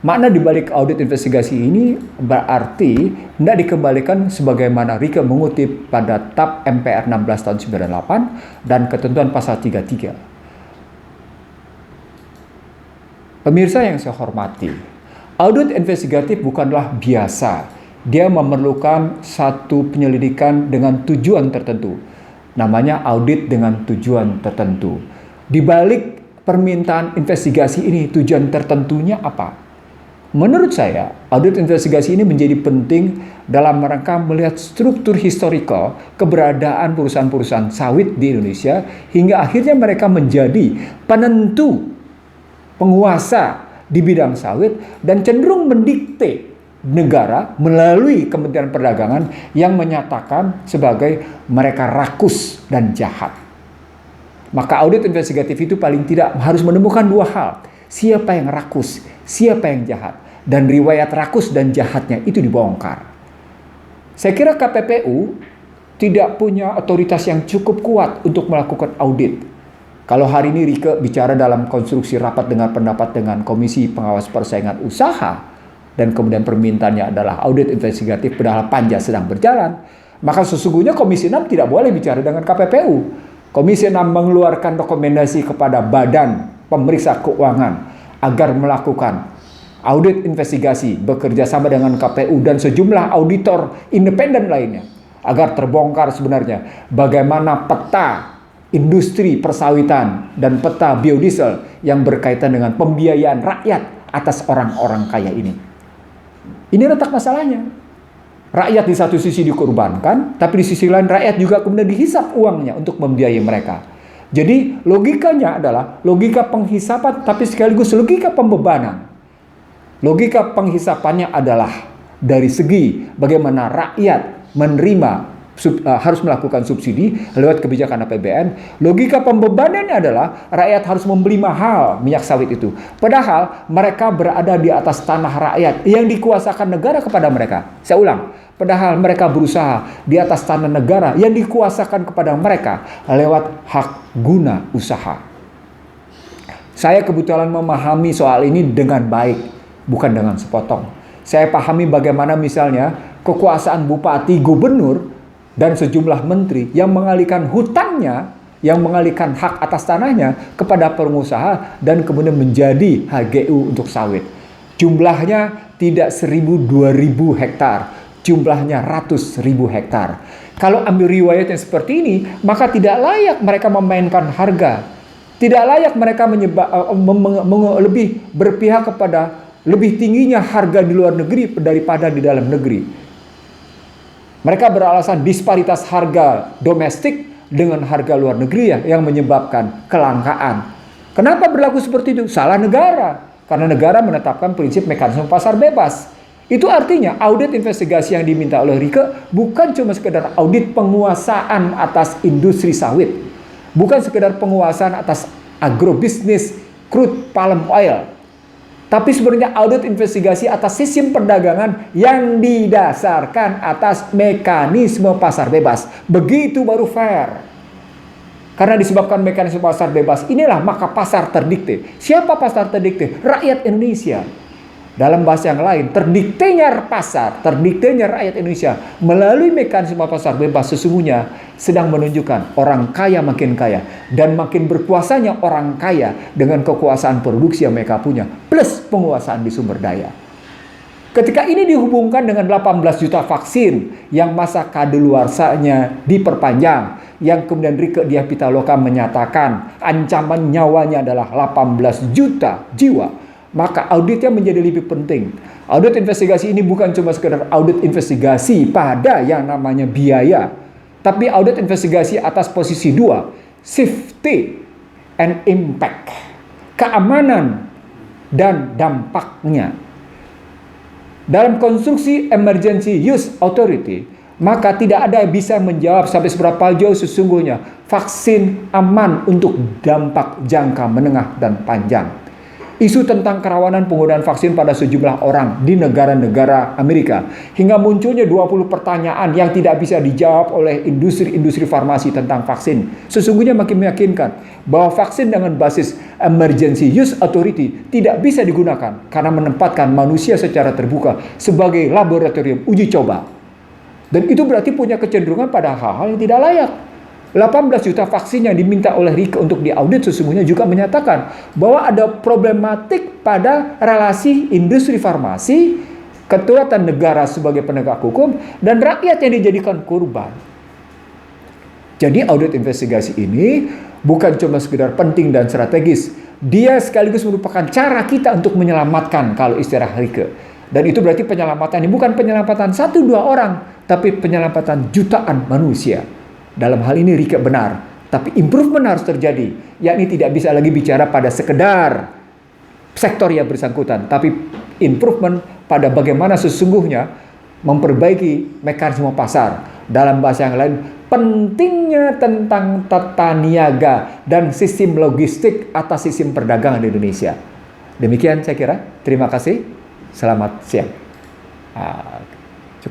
Makna dibalik audit investigasi ini berarti tidak dikembalikan sebagaimana Rieke mengutip pada TAP MPR 16 tahun 98 dan ketentuan pasal 33. Pemirsa yang saya hormati, audit investigatif bukanlah biasa. Dia memerlukan satu penyelidikan dengan tujuan tertentu. Namanya audit dengan tujuan tertentu. Di balik permintaan investigasi ini, tujuan tertentunya apa? Menurut saya, audit investigasi ini menjadi penting dalam rangka melihat struktur historical keberadaan perusahaan-perusahaan sawit di Indonesia hingga akhirnya mereka menjadi penentu penguasa di bidang sawit dan cenderung mendikte negara melalui Kementerian Perdagangan yang menyatakan sebagai mereka rakus dan jahat. Maka audit investigatif itu paling tidak harus menemukan dua hal. Siapa yang rakus, siapa yang jahat. Dan riwayat rakus dan jahatnya itu dibongkar. Saya kira KPPU tidak punya otoritas yang cukup kuat untuk melakukan audit. Kalau hari ini Rieke bicara dalam konstruksi rapat dengar pendapat dengan Komisi Pengawas Persaingan Usaha, dan kemudian permintaannya adalah audit investigatif padahal Panja sedang berjalan, maka sesungguhnya Komisi 6 tidak boleh bicara dengan KPPU. Komisi 6 mengeluarkan rekomendasi kepada Badan Pemeriksa Keuangan agar melakukan audit investigasi bekerja sama dengan KPU dan sejumlah auditor independen lainnya agar terbongkar sebenarnya bagaimana peta industri persawitan dan peta biodiesel yang berkaitan dengan pembiayaan rakyat atas orang-orang kaya ini. Ini letak masalahnya. Rakyat di satu sisi dikorbankan, tapi di sisi lain rakyat juga kemudian dihisap uangnya untuk membiayai mereka. Jadi logikanya adalah logika penghisapan tapi sekaligus logika pembebanan. Logika penghisapannya adalah dari segi bagaimana rakyat menerima harus melakukan subsidi lewat kebijakan APBN. Logika pembebanannya adalah rakyat harus membeli mahal minyak sawit itu. Padahal mereka berada di atas tanah rakyat yang dikuasakan negara kepada mereka. Saya ulang, padahal mereka berusaha di atas tanah negara yang dikuasakan kepada mereka lewat hak guna usaha. Saya kebetulan memahami soal ini dengan baik, bukan dengan sepotong. Saya pahami bagaimana misalnya kekuasaan bupati, gubernur, dan sejumlah menteri yang mengalihkan hutannya, yang mengalihkan hak atas tanahnya kepada pengusaha dan kemudian menjadi HGU untuk sawit. Jumlahnya tidak 1.000-2.000 hektar, jumlahnya ratus ribu hektar. Kalau ambil riwayat yang seperti ini, maka tidak layak mereka memainkan harga. Tidak layak mereka lebih berpihak kepada lebih tingginya harga di luar negeri daripada di dalam negeri. Mereka beralasan disparitas harga domestik dengan harga luar negeri yang menyebabkan kelangkaan. Kenapa berlaku seperti itu? Salah negara. Karena negara menetapkan prinsip mekanisme pasar bebas. Itu artinya audit investigasi yang diminta oleh Rieke bukan cuma sekedar audit penguasaan atas industri sawit. Bukan sekedar penguasaan atas agrobisnis crude palm oil. Tapi sebenarnya audit investigasi atas sistem perdagangan yang didasarkan atas mekanisme pasar bebas. Begitu baru fair. Karena disebabkan mekanisme pasar bebas inilah maka pasar terdikte. Siapa pasar terdikte? Rakyat Indonesia. Dalam bahasa yang lain, terdiktenya pasar, terdiktenya rakyat Indonesia melalui mekanisme pasar bebas sesungguhnya sedang menunjukkan orang kaya makin kaya dan makin berkuasanya orang kaya dengan kekuasaan produksi yang mereka punya plus penguasaan di sumber daya. Ketika ini dihubungkan dengan 18 juta vaksin yang masa kadaluarsanya diperpanjang, yang kemudian Rieke Diah Pitaloka menyatakan ancaman nyawanya adalah 18 juta jiwa, maka auditnya menjadi lebih penting. Audit investigasi ini bukan cuma sekedar audit investigasi pada yang namanya biaya, tapi audit investigasi atas posisi 2, safety and impact, keamanan dan dampaknya. Dalam konstruksi emergency use authority, maka tidak ada yang bisa menjawab sampai seberapa jauh sesungguhnya vaksin aman untuk dampak jangka menengah dan panjang. isu tentang kerawanan penggunaan vaksin pada sejumlah orang di negara-negara Amerika, hingga munculnya 20 pertanyaan yang tidak bisa dijawab oleh industri-industri farmasi tentang vaksin, sesungguhnya makin meyakinkan bahwa vaksin dengan basis Emergency Use Authority tidak bisa digunakan karena menempatkan manusia secara terbuka sebagai laboratorium uji coba. Dan itu berarti punya kecenderungan pada hal-hal yang tidak layak. 18 juta vaksin yang diminta oleh Rike untuk diaudit sesungguhnya juga menyatakan bahwa ada problematik pada relasi industri farmasi, kedaulatan negara sebagai penegak hukum, dan rakyat yang dijadikan korban. Jadi audit investigasi ini bukan cuma sekedar penting dan strategis, dia sekaligus merupakan cara kita untuk menyelamatkan, kalau istilah Rike. Dan itu berarti penyelamatan ini bukan penyelamatan 1-2 orang, tapi penyelamatan jutaan manusia. Dalam hal ini Rike benar, tapi improvement harus terjadi, yakni tidak bisa lagi bicara pada sekedar sektor yang bersangkutan, tapi improvement pada bagaimana sesungguhnya memperbaiki mekanisme pasar. Dalam bahasa yang lain, pentingnya tentang tata niaga dan sistem logistik atas sistem perdagangan di Indonesia. Demikian saya kira. Terima kasih. Selamat siang.